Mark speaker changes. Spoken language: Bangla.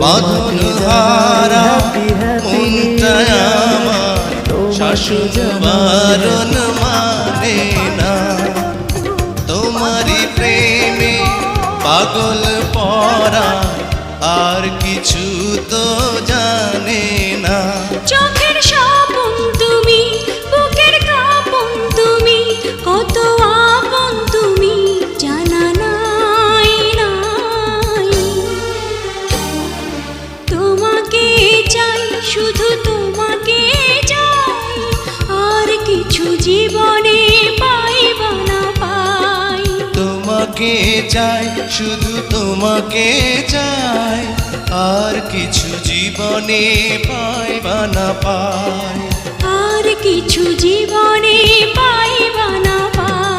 Speaker 1: বাঁধন হারা মনটা আমার শাসন বারণ মানে না। তোমারই প্রেমে পাগল পরা আর কিছু তো জানে না।
Speaker 2: চোখের স্বপন তুমি, বুকের কাঁপন তুমি, কত আপন তুমি জানা নাই নাই। তোমাকে চাই, শুধু তোমাকে চাই, আর কিছু জীবনে পাইবা না পাই।
Speaker 1: তোমাকে চাই, শুধু তোমাকে চাই, আর কিছু জীবনে পাইবা না পাই।
Speaker 2: আর কিছু জীবনে পাইবা না পাই।